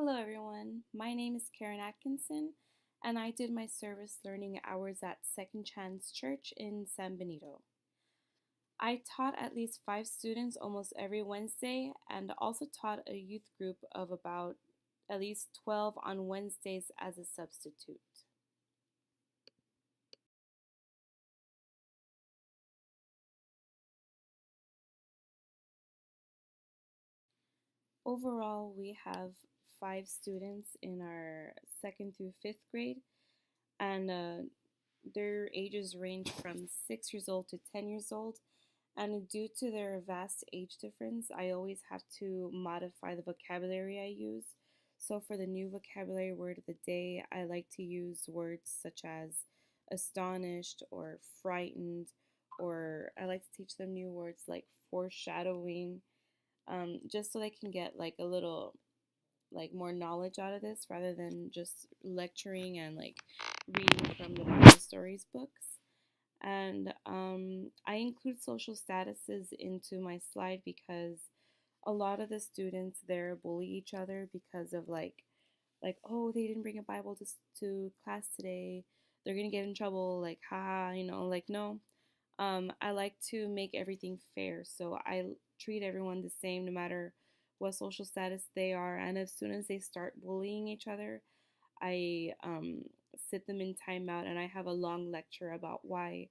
Hello, everyone. My name is Karen Atkinson, and I did my service learning hours at Second Chance Church in San Benito. I taught at least 5 students almost every Wednesday and also taught a youth group of about at least 12 on Wednesdays as a substitute. Overall, we have 5 students in our second through fifth grade, and their ages range from 6 years old to 10 years old. And due to their vast age difference, I always have to modify the vocabulary I use. So for the new vocabulary word of the day, I like to use words such as astonished or frightened, or I like to teach them new words like foreshadowing, just so they can get like a little like more knowledge out of this rather than just lecturing and like reading from the Bible stories books. And I include social statuses into my slide because a lot of the students there bully each other because of like oh, they didn't bring a Bible to class today, they're gonna get in trouble, like haha, like no. I like to make everything fair, so I treat everyone the same no matter what social status they are. And as soon as they start bullying each other, I sit them in timeout and I have a long lecture about why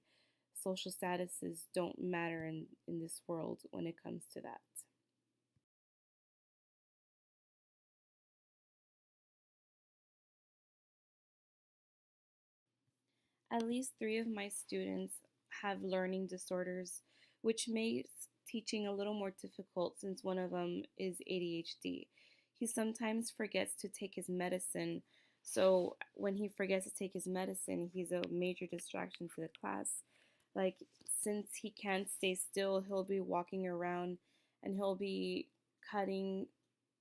social statuses don't matter in this world when it comes to that. At least 3 of my students have learning disorders, which makes teaching a little more difficult since one of them is ADHD. He sometimes forgets to take his medicine, so when he forgets to take his medicine, he's a major distraction to the class. Like, since he can't stay still, he'll be walking around and he'll be cutting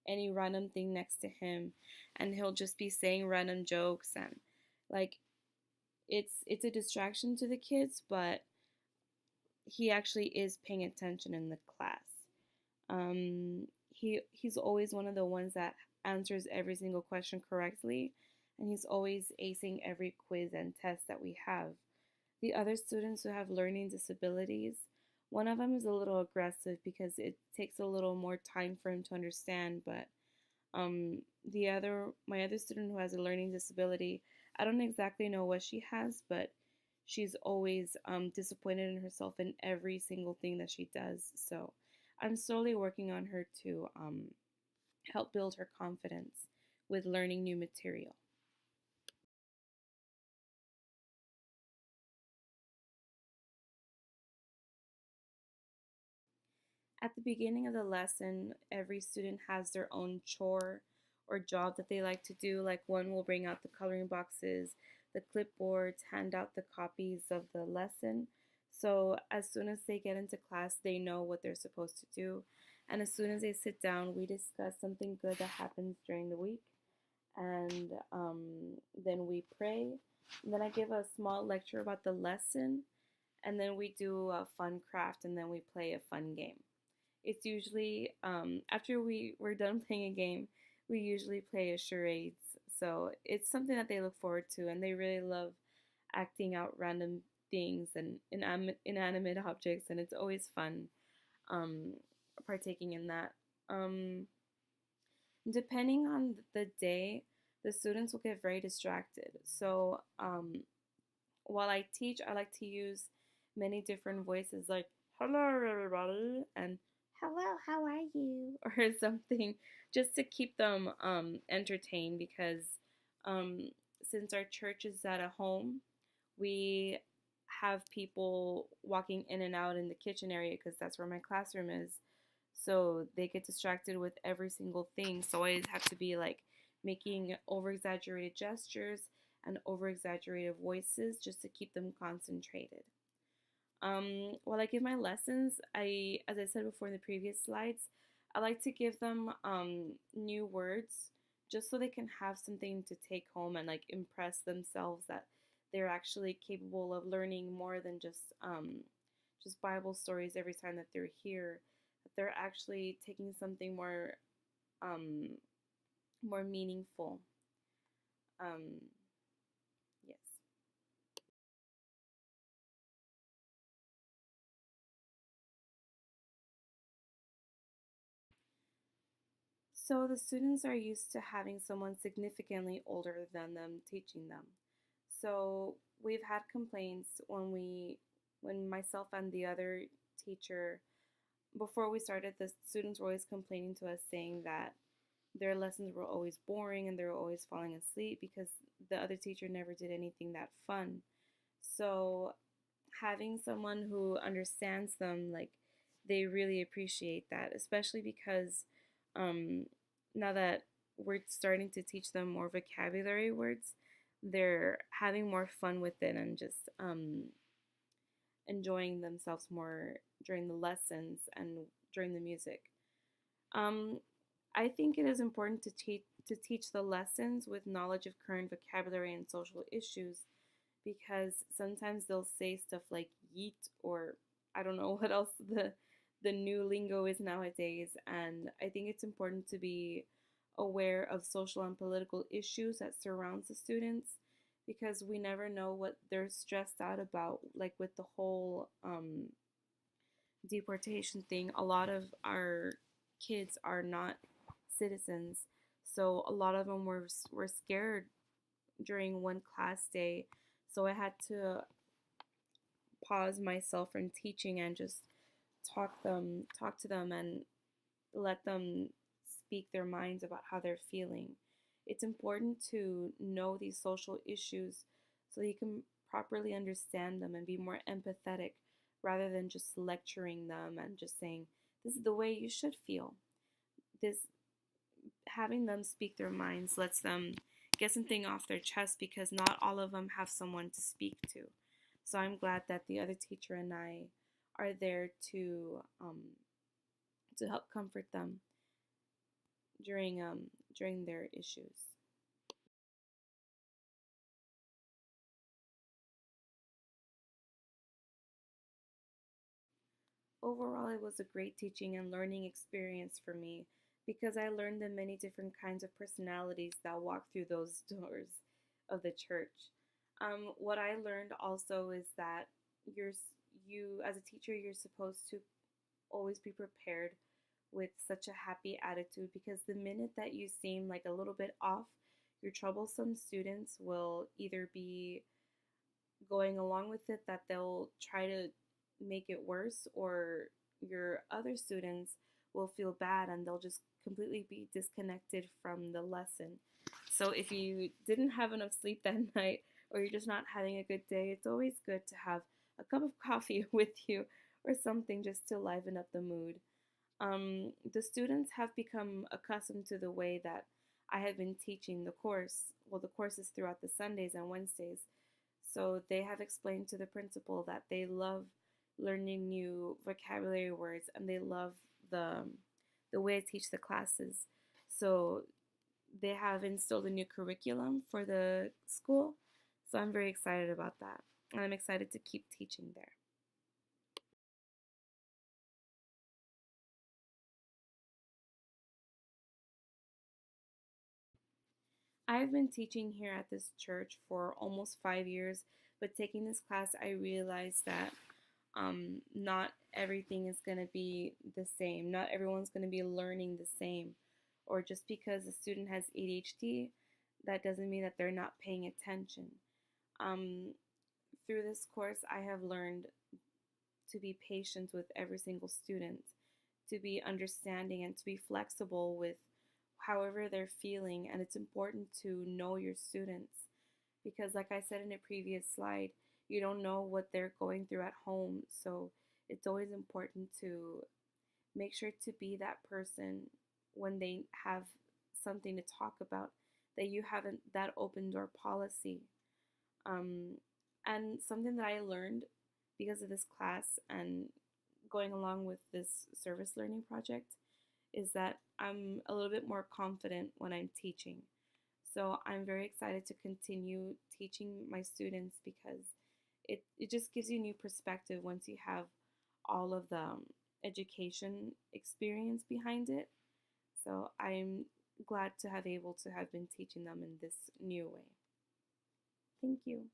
any random thing next to him, and he'll just be saying random jokes, and like it's a distraction to the kids, but he actually is paying attention in the class. He's always one of the ones that answers every single question correctly, and he's always acing every quiz and test that we have. The other students who have learning disabilities, one of them is a little aggressive because it takes a little more time for him to understand, but my other student who has a learning disability, I don't exactly know what she has, but she's always disappointed in herself in every single thing that she does. So I'm slowly working on her to help build her confidence with learning new material. At the beginning of the lesson, every student has their own chore or job that they like to do. Like, one will bring out the coloring boxes, the clipboards, hand out the copies of the lesson. So as soon as they get into class, they know what they're supposed to do. And as soon as they sit down, we discuss something good that happens during the week. And then we pray. And then I give a small lecture about the lesson. And then we do a fun craft, and then we play a fun game. It's usually after we're done playing a game, we usually play a charades. So it's something that they look forward to, and they really love acting out random things and inanimate objects, and it's always fun um, partaking in that. Um, Depending on the day, the students will get very distracted. So while I teach, I like to use many different voices like "Hello, everybody" and "Hello, how are you?" or something, just to keep them entertained. Because um, since our church is at a home, we have people walking in and out in the kitchen area because that's where my classroom is. So they get distracted with every single thing. So I have to be like making over exaggerated gestures and over exaggerated voices just to keep them concentrated. While I give my lessons, as I said before in the previous slides, I like to give them new words just so they can have something to take home and like impress themselves that they're actually capable of learning more than just Bible stories every time that they're here. That they're actually taking something more um, more meaningful. Um, yes. So the students are used to having someone significantly older than them teaching them. So we've had complaints when myself and the other teacher, before we started, the students were always complaining to us saying that their lessons were always boring and they were always falling asleep because the other teacher never did anything that fun. So having someone who understands them, like, they really appreciate that, especially because um, now that we're starting to teach them more vocabulary words, they're having more fun with it and just enjoying themselves more during the lessons and during the music. Um, I think it is important to teach the lessons with knowledge of current vocabulary and social issues because sometimes they'll say stuff like yeet or I don't know what else the new lingo is nowadays, and I think it's important to be aware of social and political issues that surrounds the students because we never know what they're stressed out about, like with the whole deportation thing. A lot of our kids are not citizens, so a lot of them were scared during one class day. So I had to pause myself from teaching and just talk to them and let them speak their minds about how they're feeling. It's important to know these social issues so you can properly understand them and be more empathetic rather than just lecturing them and just saying this is the way you should feel. This Having them speak their minds lets them get something off their chest because not all of them have someone to speak to. So I'm glad that the other teacher and I are there to help comfort them during their issues. Overall, it was a great teaching and learning experience for me because I learned the many different kinds of personalities that walk through those doors of the church. What I learned also is that you're you as a teacher you're supposed to always be prepared with such a happy attitude because the minute that you seem like a little bit off, your troublesome students will either be going along with it that they'll try to make it worse, or your other students will feel bad and they'll just completely be disconnected from the lesson. So if you didn't have enough sleep that night or you're just not having a good day, it's always good to have a cup of coffee with you or something just to liven up the mood. The students have become accustomed to the way that I have been teaching the course. Well, the course is throughout the Sundays and Wednesdays. So they have explained to the principal that they love learning new vocabulary words and they love the the way I teach the classes. So they have instilled a new curriculum for the school. So I'm very excited about that. And I'm excited to keep teaching there. I've been teaching here at this church for almost 5 years, but taking this class, I realized that not everything is going to be the same. Not everyone's going to be learning the same. Or just because a student has ADHD, that doesn't mean that they're not paying attention. Um, Through this course, I have learned to be patient with every single student, to be understanding and to be flexible with however they're feeling. And it's important to know your students because, like I said in a previous slide, you don't know what they're going through at home. So it's always important to make sure to be that person when they have something to talk about, that you haven't that open door policy. Um, and something that I learned because of this class and going along with this service learning project is that I'm a little bit more confident when I'm teaching. So I'm very excited to continue teaching my students because it just gives you new perspective once you have all of the education experience behind it. So I'm glad to have able to have been teaching them in this new way. Thank you.